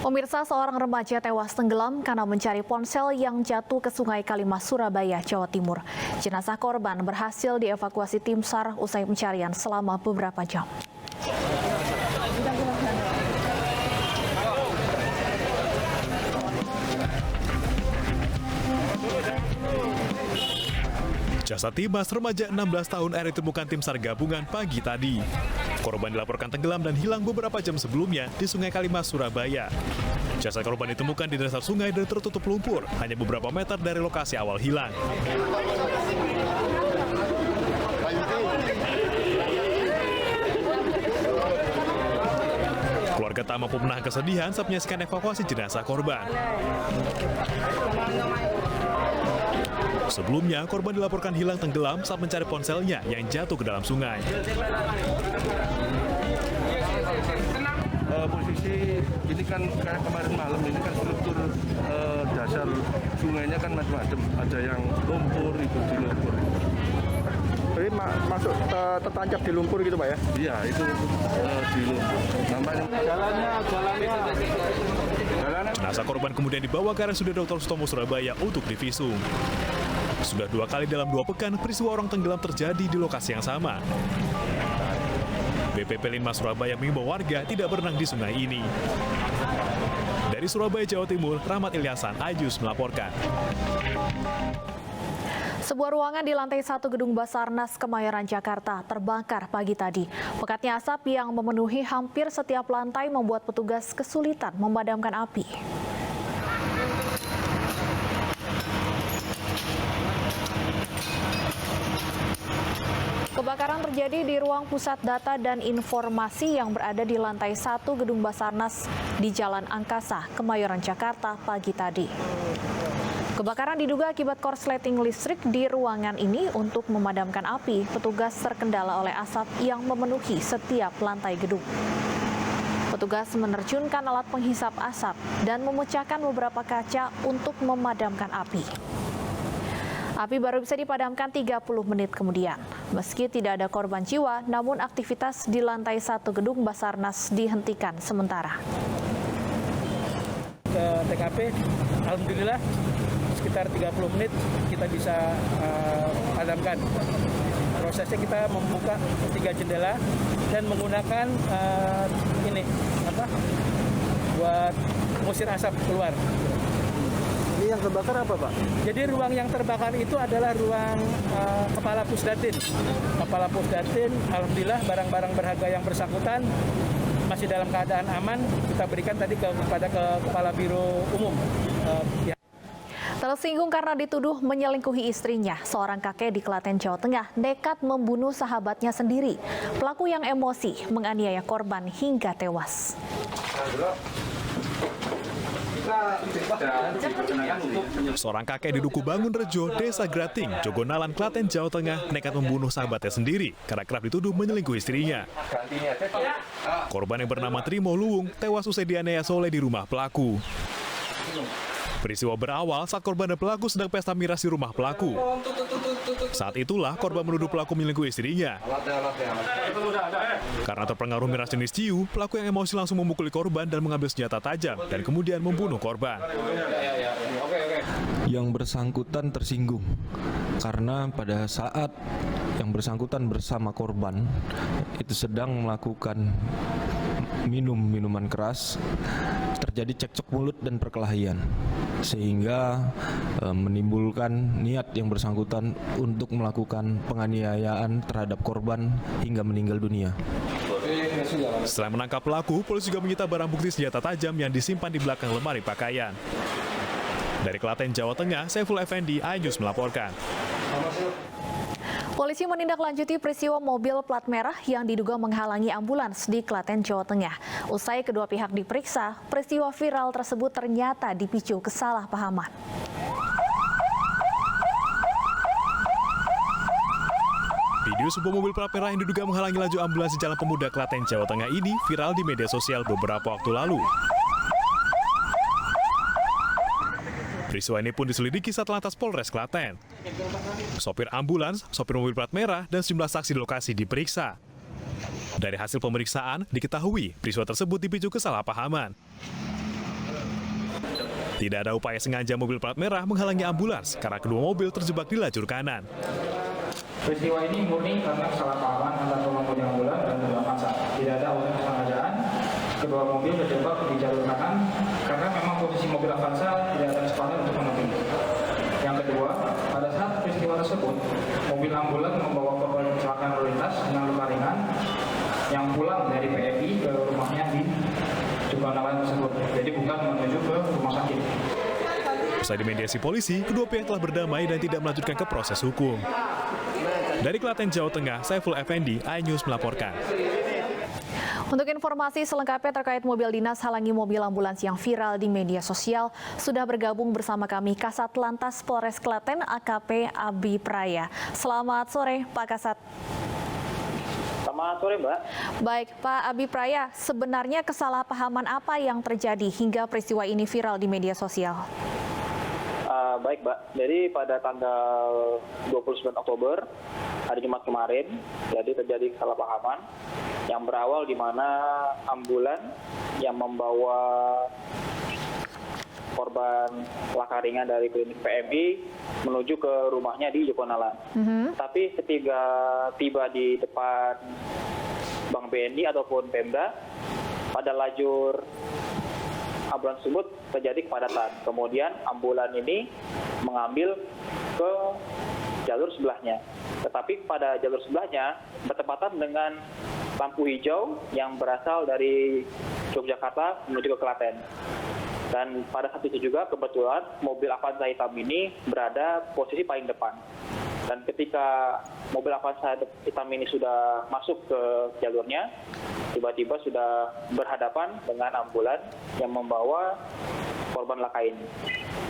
Pemirsa, seorang remaja tewas tenggelam karena mencari ponsel yang jatuh ke Sungai Kalimas, Surabaya, Jawa Timur. Jenazah korban berhasil dievakuasi tim SAR usai pencarian selama beberapa jam. Jasad Dimas, remaja 16 tahun akhirnya ditemukan tim SAR gabungan pagi tadi. Korban dilaporkan tenggelam dan hilang beberapa jam sebelumnya di Sungai Kalimas, Surabaya. Jasad korban ditemukan di dasar sungai dan tertutup lumpur, hanya beberapa meter dari lokasi awal hilang. Keluarga tak mampu menahan kesedihan saat menyaksikan evakuasi jenazah korban. Sebelumnya, korban dilaporkan hilang tenggelam saat mencari ponselnya yang jatuh ke dalam sungai. Posisi ini kan kayak kemarin malam ini kan struktur dasar sungainya kan macam-macam. Ada yang lumpur, itu di lumpur. Jadi masuk tertancap di lumpur gitu Pak ya? Iya, itu di lumpur. Namanya jalannya. Jenazah korban kemudian dibawa ke RSUD Dr. Sutomo Surabaya untuk divisum. Sudah 2 kali dalam 2 pekan peristiwa orang tenggelam terjadi di lokasi yang sama. BPP Linmas Surabaya mengimbau warga tidak berenang di sungai ini. Dari Surabaya, Jawa Timur, Rahmat Ilyasan, Ajus melaporkan. Sebuah ruangan di lantai 1 gedung Basarnas Kemayoran, Jakarta terbakar pagi tadi. Pekatnya asap yang memenuhi hampir setiap lantai membuat petugas kesulitan memadamkan api. Kebakaran terjadi di ruang pusat data dan informasi yang berada di lantai 1 gedung Basarnas di Jalan Angkasa, Kemayoran, Jakarta pagi tadi. Kebakaran diduga akibat korsleting listrik di ruangan ini. Untuk memadamkan api, petugas terkendala oleh asap yang memenuhi setiap lantai gedung. Petugas menerjunkan alat penghisap asap dan memecahkan beberapa kaca untuk memadamkan api. Api baru bisa dipadamkan 30 menit kemudian. Meski tidak ada korban jiwa, namun aktivitas di lantai 1 gedung Basarnas dihentikan sementara. Ke TKP, alhamdulillah sekitar 30 menit kita bisa padamkan. Prosesnya kita membuka 3 jendela dan menggunakan buat mengusir asap keluar. Ini yang terbakar apa Pak? Jadi ruang yang terbakar itu adalah ruang Kepala Pusdatin. Kepala Pusdatin, alhamdulillah barang-barang berharga yang bersangkutan masih dalam keadaan aman. Kita berikan tadi kepada Kepala Biro Umum. Tersinggung karena dituduh menyelingkuhi istrinya, seorang kakek di Klaten, Jawa Tengah nekat membunuh sahabatnya sendiri. Pelaku yang emosi menganiaya korban hingga tewas. Seorang kakek di Duku Bangun Rejo, Desa Grating, Jogonalan, Klaten, Jawa Tengah nekat membunuh sahabatnya sendiri karena kerap dituduh menyelingkuhi istrinya. Korban yang bernama Trimo Luwung tewas usai dianiaya Soleh di rumah pelaku. Peristiwa berawal saat korban dan pelaku sedang pesta miras di rumah pelaku. Saat itulah korban menuduh pelaku menyelingkuhi istrinya. Karena terpengaruh miras jenis ciu, pelaku yang emosi langsung memukuli korban dan mengambil senjata tajam dan kemudian membunuh korban. Yang bersangkutan tersinggung karena pada saat yang bersangkutan bersama korban itu sedang melakukan minuman keras, terjadi cekcok mulut dan perkelahian sehingga menimbulkan niat yang bersangkutan untuk melakukan penganiayaan terhadap korban hingga meninggal dunia. Setelah menangkap pelaku, polisi juga menyita barang bukti senjata tajam yang disimpan di belakang lemari pakaian. Dari Klaten, Jawa Tengah, Saiful Effendi, iNews melaporkan. Polisi menindaklanjuti peristiwa mobil plat merah yang diduga menghalangi ambulans di Klaten, Jawa Tengah. Usai kedua pihak diperiksa, peristiwa viral tersebut ternyata dipicu kesalahpahaman. Video sebuah mobil plat merah yang diduga menghalangi laju ambulans di Jalan Pemuda Klaten, Jawa Tengah ini viral di media sosial beberapa waktu lalu. Peristiwa ini pun diselidiki Satlantas Polres Klaten. Sopir ambulans, sopir mobil plat merah, dan sejumlah saksi di lokasi diperiksa. Dari hasil pemeriksaan, diketahui peristiwa tersebut dipicu kesalahpahaman. Tidak ada upaya sengaja mobil plat merah menghalangi ambulans karena kedua mobil terjebak di lajur kanan. Peristiwa ini murni karena kesalahpahaman antara pengemudi ambulan dan Avanza. Tidak ada unsur kesengajaan. Kedua mobil terjebak di jalur kanan karena memang posisi mobil Avanza tidak ada kesempatan untuk menepi. Yang kedua, pada saat peristiwa tersebut, mobil ambulan membawa korban kecelakaan lalu lintas dengan luka ringan yang pulang dari PMI ke rumahnya di Jogonalan tersebut. Jadi bukan menuju ke rumah sakit. Usai dimediasi polisi, kedua pihak telah berdamai dan tidak melanjutkan ke proses hukum. Dari Klaten, Jawa Tengah, Saiful Effendi, iNews melaporkan. Untuk informasi selengkapnya terkait mobil dinas halangi mobil ambulans yang viral di media sosial, sudah bergabung bersama kami Kasat Lantas Polres Klaten AKP Abi Praya. Selamat sore, Pak Kasat. Selamat sore, Mbak. Baik, Pak Abi Praya, sebenarnya kesalahpahaman apa yang terjadi hingga peristiwa ini viral di media sosial? Baik, Mbak. Jadi pada tanggal 29 Oktober, hari Jumat kemarin, jadi terjadi kesalahpahaman yang berawal di mana ambulan yang membawa korban laka ringan dari klinik PMI menuju ke rumahnya di Jogonalan. Tapi ketika tiba di depan Bank BNI ataupun Pemda, pada lajur ambulan tersebut terjadi kepadatan. Kemudian ambulan ini mengambil ke jalur sebelahnya. Tetapi pada jalur sebelahnya bertepatan dengan lampu hijau yang berasal dari Yogyakarta menuju ke Klaten. Dan pada saat itu juga kebetulan mobil Avanza hitam ini berada posisi paling depan. Dan ketika mobil Avanza hitam ini sudah masuk ke jalurnya, tiba-tiba sudah berhadapan dengan ambulan yang membawa korban laka ini.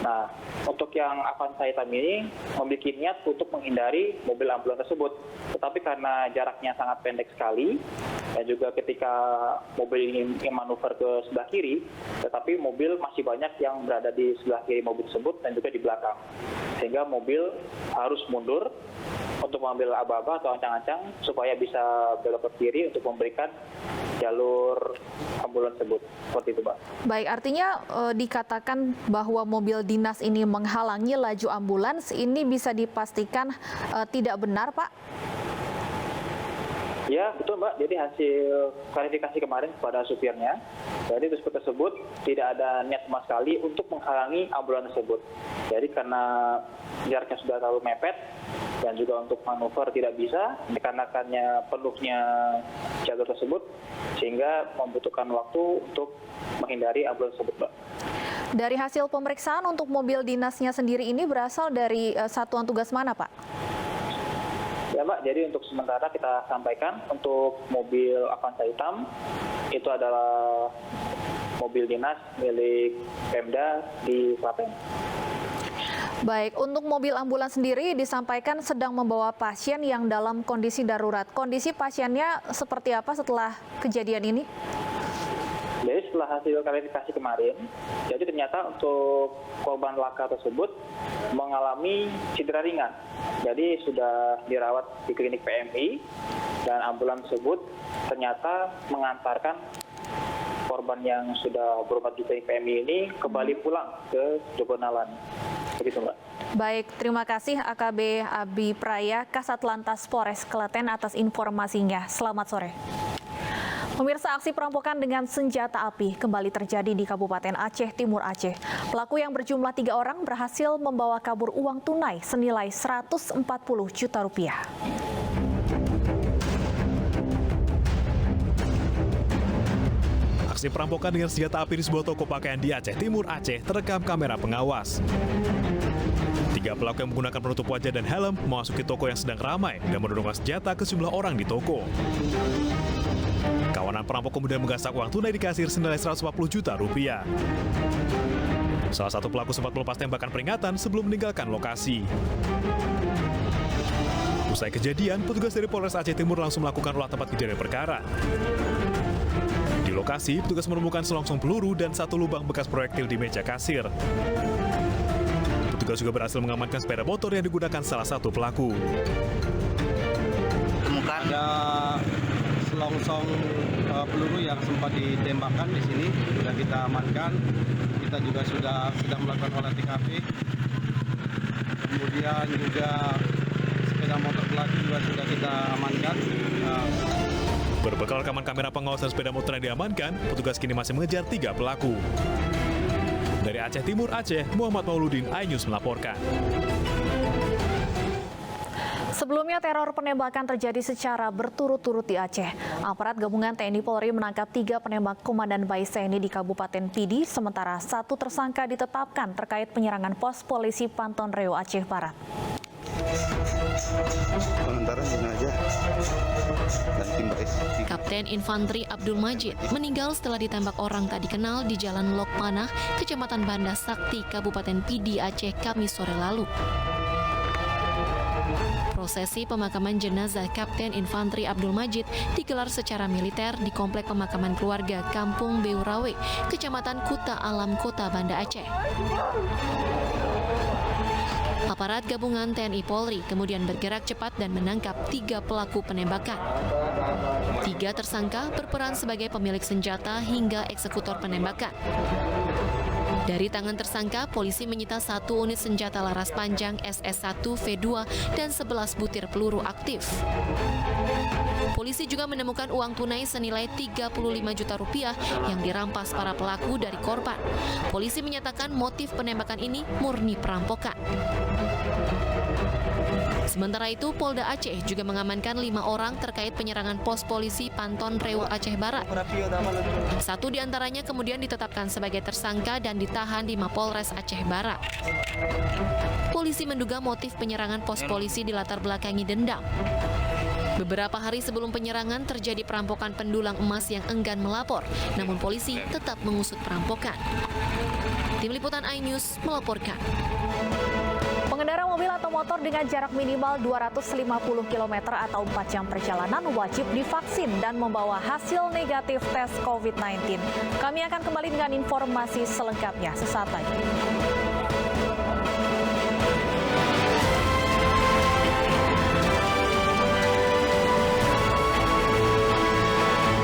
Nah, untuk yang Avanza hitam ini memiliki niat untuk menghindari mobil ambulan tersebut. Tetapi karena jaraknya sangat pendek sekali, dan juga ketika mobil ini manuver ke sebelah kiri, tetapi mobil masih banyak yang berada di sebelah kiri mobil tersebut dan juga di belakang. Sehingga mobil harus mundur untuk mengambil aba-aba atau ancang-ancang supaya bisa belok ke kiri untuk memberikan jalur ambulans tersebut. Seperti itu, Pak. Baik, artinya dikatakan bahwa mobil dinas ini menghalangi laju ambulans, ini bisa dipastikan tidak benar, Pak? Ya, betul, Mbak. Jadi hasil klarifikasi kemarin kepada supirnya, jadi supir tersebut tidak ada niat sama sekali untuk menghalangi ambulans tersebut. Jadi karena jaraknya sudah terlalu mepet dan juga untuk manuver tidak bisa, dikarenakannya penuhnya jalur tersebut, sehingga membutuhkan waktu untuk menghindari ambulans tersebut, Mbak. Dari hasil pemeriksaan untuk mobil dinasnya sendiri ini berasal dari satuan tugas mana, Pak? Ya, Mbak, jadi untuk sementara kita sampaikan untuk mobil Avanza hitam itu adalah mobil dinas milik Pemda di Klaten. Baik, untuk mobil ambulans sendiri disampaikan sedang membawa pasien yang dalam kondisi darurat. Kondisi pasiennya seperti apa setelah kejadian ini? Jadi setelah hasil klarifikasi kemarin, jadi ternyata untuk korban laka tersebut mengalami cedera ringan. Jadi sudah dirawat di klinik PMI dan ambulans tersebut ternyata mengantarkan korban yang sudah berobat di klinik PMI ini kembali pulang ke Jogonalan. Begitu, Mbak. Baik, terima kasih AKB Abi Praya, Kasat Lantas Polres Klaten atas informasinya. Selamat sore. Pemirsa, aksi perampokan dengan senjata api kembali terjadi di Kabupaten Aceh Timur Aceh. Pelaku yang berjumlah 3 orang berhasil membawa kabur uang tunai senilai 140 juta rupiah. Aksi perampokan dengan senjata api di sebuah toko pakaian di Aceh Timur Aceh terekam kamera pengawas. 3 pelaku yang menggunakan penutup wajah dan helm memasuki toko yang sedang ramai dan menodongkan senjata ke sejumlah orang di toko. Kawanan perampok kemudian menggasak uang tunai di kasir senilai 140 juta rupiah. Salah satu pelaku sempat melepas tembakan peringatan sebelum meninggalkan lokasi. Usai kejadian, petugas dari Polres Aceh Timur langsung melakukan olah tempat kejadian perkara. Di lokasi, petugas menemukan selongsong peluru dan 1 lubang bekas proyektil di meja kasir. Petugas juga berhasil mengamankan sepeda motor yang digunakan salah satu pelaku. Ada selongsong peluru yang sempat ditembakkan di sini, sudah kita amankan. kita juga sudah melakukan olah TKP. Kemudian juga sepeda motor pelaku juga sudah kita amankan. Berbekal rekaman kamera pengawasan sepeda motor yang diamankan, petugas kini masih mengejar 3 pelaku. Dari Aceh Timur, Aceh, Muhammad Mauludin, iNews melaporkan. Sebelumnya teror penembakan terjadi secara berturut-turut di Aceh. Aparat gabungan TNI Polri menangkap 3 penembak Komandan Bais TNI di Kabupaten Pidi, sementara 1 tersangka ditetapkan terkait penyerangan pos polisi Panton Reo, Aceh Barat. Pengantaran jenazah dan tim Bais. Kapten Infantri Abdul Majid meninggal setelah ditembak orang tak dikenal di Jalan Lok Panah, Kecamatan Banda Sakti, Kabupaten Pidi, Aceh, Kamis sore lalu. Prosesi pemakaman jenazah Kapten Infantri Abdul Majid digelar secara militer di Komplek Pemakaman Keluarga Kampung Beurawe, Kecamatan Kuta Alam, Kota Banda Aceh. Aparat gabungan TNI Polri kemudian bergerak cepat dan menangkap 3 pelaku penembakan. 3 tersangka berperan sebagai pemilik senjata hingga eksekutor penembakan. Dari tangan tersangka, polisi menyita 1 unit senjata laras panjang SS1 V2 dan 11 butir peluru aktif. Polisi juga menemukan uang tunai senilai 35 juta rupiah yang dirampas para pelaku dari korban. Polisi menyatakan motif penembakan ini murni perampokan. Sementara itu, Polda Aceh juga mengamankan 5 orang terkait penyerangan pos polisi Panton Reo, Aceh Barat. 1 diantaranya kemudian ditetapkan sebagai tersangka dan ditahan di Mapolres Aceh Barat. Polisi menduga motif penyerangan pos polisi dilatar belakangi dendam. Beberapa hari sebelum penyerangan terjadi perampokan pendulang emas yang enggan melapor, namun polisi tetap mengusut perampokan. Tim Liputan iNews melaporkan. Pengendara mobil atau motor dengan jarak minimal 250 km atau 4 jam perjalanan wajib divaksin dan membawa hasil negatif tes COVID-19. Kami akan kembali dengan informasi selengkapnya sesaat lagi.